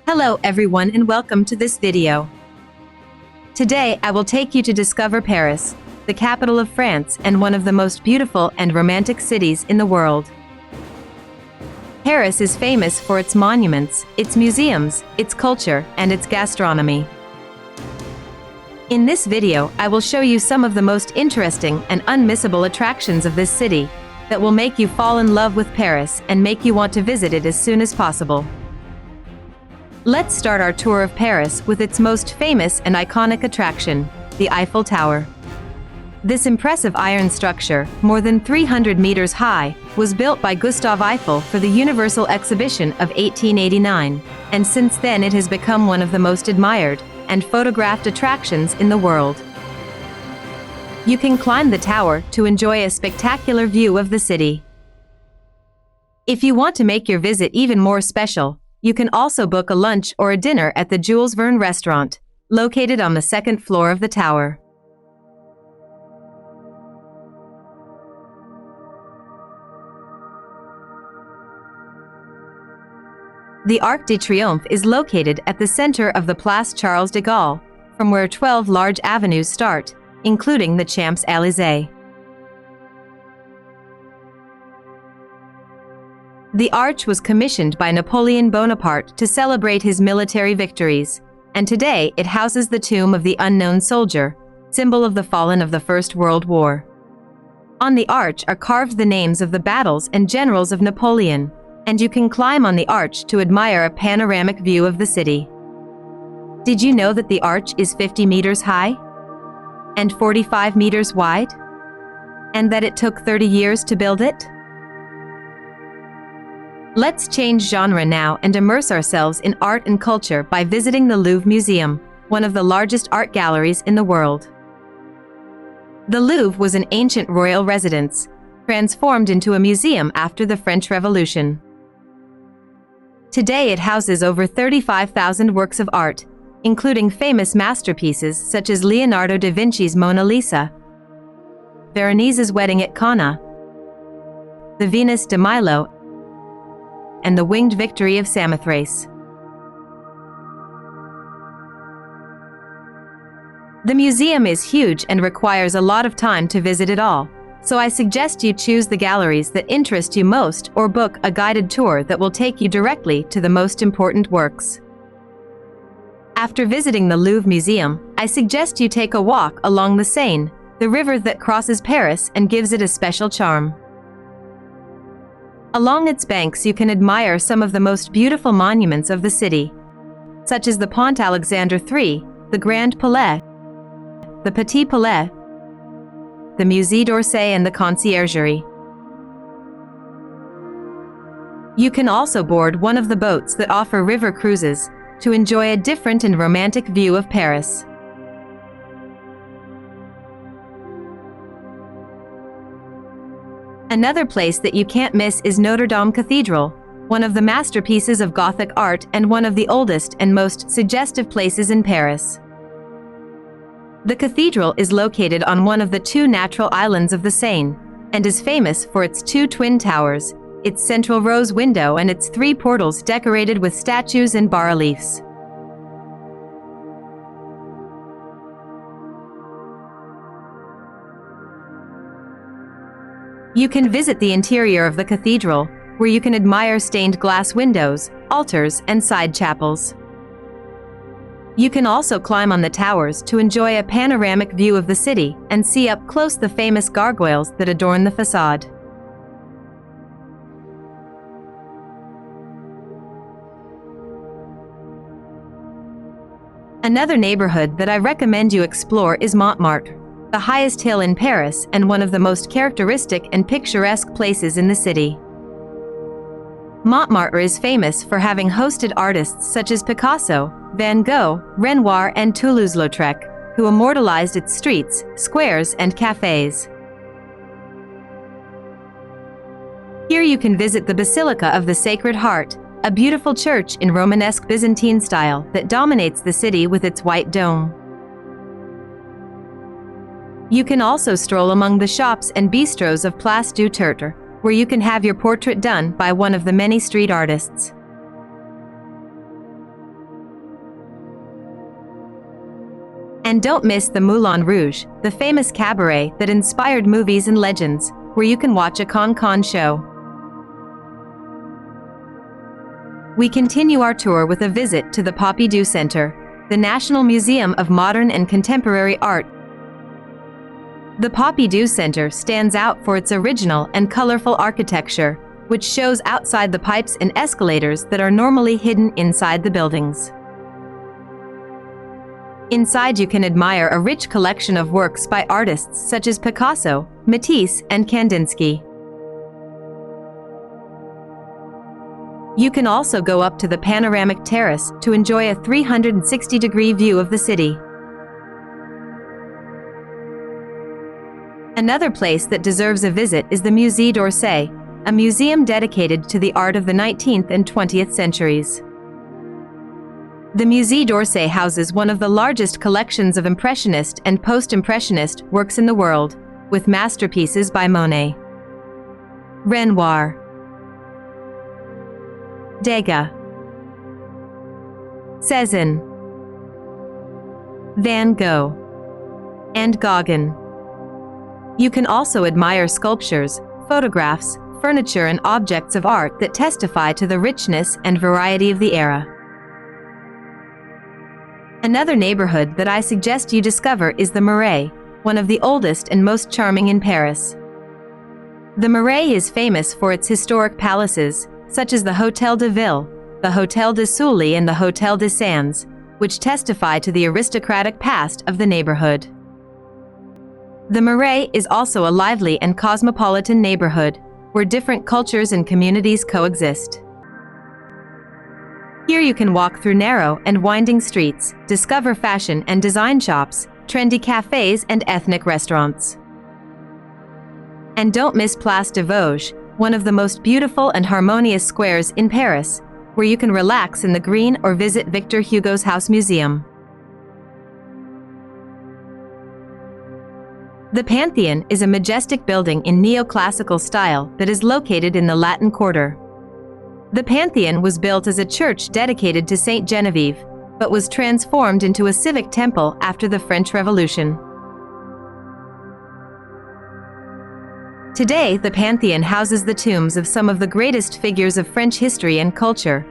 Hello everyone and welcome to this video. Today I will take you to discover Paris, the capital of France and one of the most beautiful and romantic cities in the world. Paris is famous for its monuments, its museums, its culture, and its gastronomy. In this video, I will show you some of the most interesting and unmissable attractions of this city that will make you fall in love with Paris and make you want to visit it as soon as possible. Let's start our tour of Paris with its most famous and iconic attraction, the Eiffel Tower. This impressive iron structure, more than 300 meters high, was built by Gustave Eiffel for the Universal Exhibition of 1889, and since then it has become one of the most admired and photographed attractions in the world. You can climb the tower to enjoy a spectacular view of the city. If you want to make your visit even more special, you can also book a lunch or a dinner at the Jules Verne restaurant, located on the second floor of the tower. The Arc de Triomphe is located at the center of the Place Charles de Gaulle, from where 12 large avenues start, including the Champs-Élysées. The arch was commissioned by Napoleon Bonaparte to celebrate his military victories, and today it houses the tomb of the unknown soldier, symbol of the fallen of the First World War. On the arch are carved the names of the battles and generals of Napoleon, and you can climb on the arch to admire a panoramic view of the city. Did you know that the arch is 50 meters high and 45 meters wide, and that it took 30 years to build it? Let's change genre now and immerse ourselves in art and culture by visiting the Louvre Museum, one of the largest art galleries in the world. The Louvre was an ancient royal residence, transformed into a museum after the French Revolution. Today it houses over 35,000 works of art, including famous masterpieces such as Leonardo da Vinci's Mona Lisa, Veronese's Wedding at Cana, the Venus de Milo, and the Winged Victory of Samothrace. The museum is huge and requires a lot of time to visit it all, so I suggest you choose the galleries that interest you most or book a guided tour that will take you directly to the most important works. After visiting the Louvre Museum, I suggest you take a walk along the Seine, the river that crosses Paris and gives it a special charm. Along its banks you can admire some of the most beautiful monuments of the city, such as the Pont Alexandre III, the Grand Palais, the Petit Palais, the Musée d'Orsay and the Conciergerie. You can also board one of the boats that offer river cruises to enjoy a different and romantic view of Paris. Another place that you can't miss is Notre-Dame Cathedral, one of the masterpieces of Gothic art and one of the oldest and most suggestive places in Paris. The cathedral is located on one of the two natural islands of the Seine, and is famous for its two twin towers, its central rose window and its three portals decorated with statues and bas-reliefs. You can visit the interior of the cathedral, where you can admire stained glass windows, altars, and side chapels. You can also climb on the towers to enjoy a panoramic view of the city and see up close the famous gargoyles that adorn the facade. Another neighborhood that I recommend you explore is Montmartre, the highest hill in Paris and one of the most characteristic and picturesque places in the city. Montmartre is famous for having hosted artists such as Picasso, Van Gogh, Renoir, and Toulouse-Lautrec, who immortalized its streets, squares, and cafes. Here you can visit the Basilica of the Sacred Heart, a beautiful church in Romanesque Byzantine style that dominates the city with its white dome. You can also stroll among the shops and bistros of Place du Tertre, where you can have your portrait done by one of the many street artists. And don't miss the Moulin Rouge, the famous cabaret that inspired movies and legends, where you can watch a con show. We continue our tour with a visit to the Pompidou Center, the National Museum of Modern and Contemporary Art. The Pompidou Center stands out for its original and colorful architecture, which shows outside the pipes and escalators that are normally hidden inside the buildings. Inside you can admire a rich collection of works by artists such as Picasso, Matisse, and Kandinsky. You can also go up to the panoramic terrace to enjoy a 360-degree view of the city. Another place that deserves a visit is the Musée d'Orsay, a museum dedicated to the art of the 19th and 20th centuries. The Musée d'Orsay houses one of the largest collections of Impressionist and Post-Impressionist works in the world, with masterpieces by Monet, Renoir, Degas, Cézanne, Van Gogh, and Gauguin. You can also admire sculptures, photographs, furniture, and objects of art that testify to the richness and variety of the era. Another neighborhood that I suggest you discover is the Marais, one of the oldest and most charming in Paris. The Marais is famous for its historic palaces, such as the Hôtel de Ville, the Hôtel de Sully, and the Hôtel de Sands, which testify to the aristocratic past of the neighborhood. The Marais is also a lively and cosmopolitan neighborhood, where different cultures and communities coexist. Here you can walk through narrow and winding streets, discover fashion and design shops, trendy cafes, and ethnic restaurants. And don't miss Place de Vosges, one of the most beautiful and harmonious squares in Paris, where you can relax in the green or visit Victor Hugo's House Museum. The Pantheon is a majestic building in neoclassical style that is located in the Latin Quarter. The Pantheon was built as a church dedicated to Saint Genevieve, but was transformed into a civic temple after the French Revolution. Today, the Pantheon houses the tombs of some of the greatest figures of French history and culture,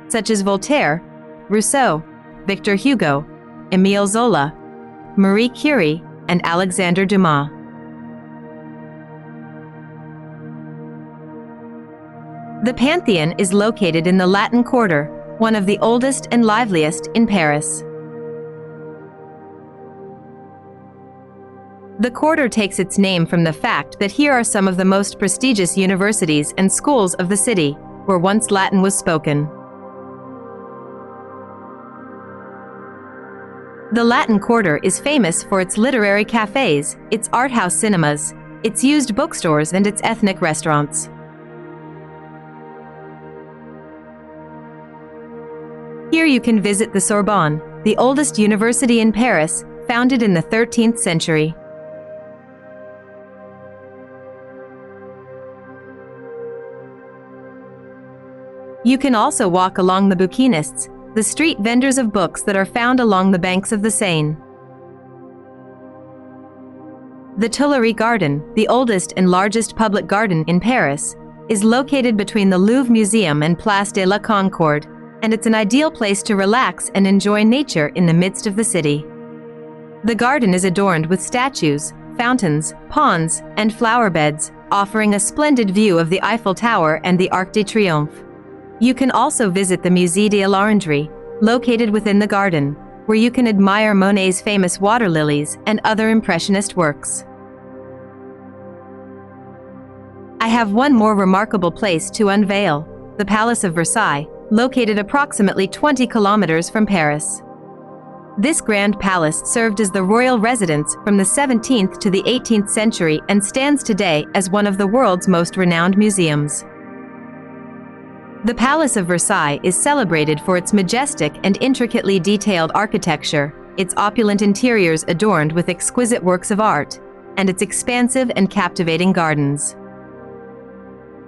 such as Voltaire, Rousseau, Victor Hugo, Émile Zola, Marie Curie, and Alexandre Dumas. The Pantheon is located in the Latin Quarter, one of the oldest and liveliest in Paris. The quarter takes its name from the fact that here are some of the most prestigious universities and schools of the city, where once Latin was spoken. The Latin Quarter is famous for its literary cafes, its art house cinemas, its used bookstores, and its ethnic restaurants. Here you can visit the Sorbonne, the oldest university in Paris, founded in the 13th century. You can also walk along the bouquinistes, the street vendors of books that are found along the banks of the Seine. The Tuileries Garden, the oldest and largest public garden in Paris, is located between the Louvre Museum and Place de la Concorde, and it's an ideal place to relax and enjoy nature in the midst of the city. The garden is adorned with statues, fountains, ponds, and flower beds, offering a splendid view of the Eiffel Tower and the Arc de Triomphe. You can also visit the Musée de l'Orangerie, located within the garden, where you can admire Monet's famous water lilies and other Impressionist works. I have one more remarkable place to unveil, the Palace of Versailles, located approximately 20 kilometers from Paris. This grand palace served as the royal residence from the 17th to the 18th century and stands today as one of the world's most renowned museums. The Palace of Versailles is celebrated for its majestic and intricately detailed architecture, its opulent interiors adorned with exquisite works of art, and its expansive and captivating gardens.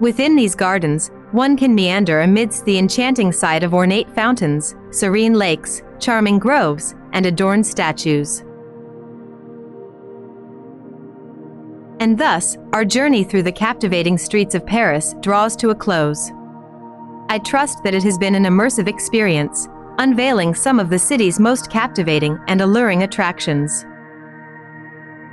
Within these gardens, one can meander amidst the enchanting sight of ornate fountains, serene lakes, charming groves, and adorned statues. And thus, our journey through the captivating streets of Paris draws to a close. I trust that it has been an immersive experience, unveiling some of the city's most captivating and alluring attractions.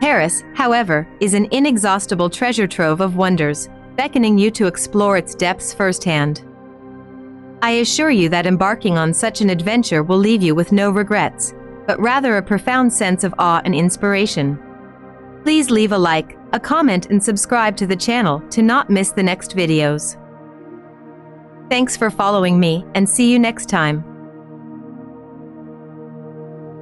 Paris, however, is an inexhaustible treasure trove of wonders, beckoning you to explore its depths firsthand. I assure you that embarking on such an adventure will leave you with no regrets, but rather a profound sense of awe and inspiration. Please leave a like, a comment, and subscribe to the channel to not miss the next videos. Thanks for following me, and see you next time.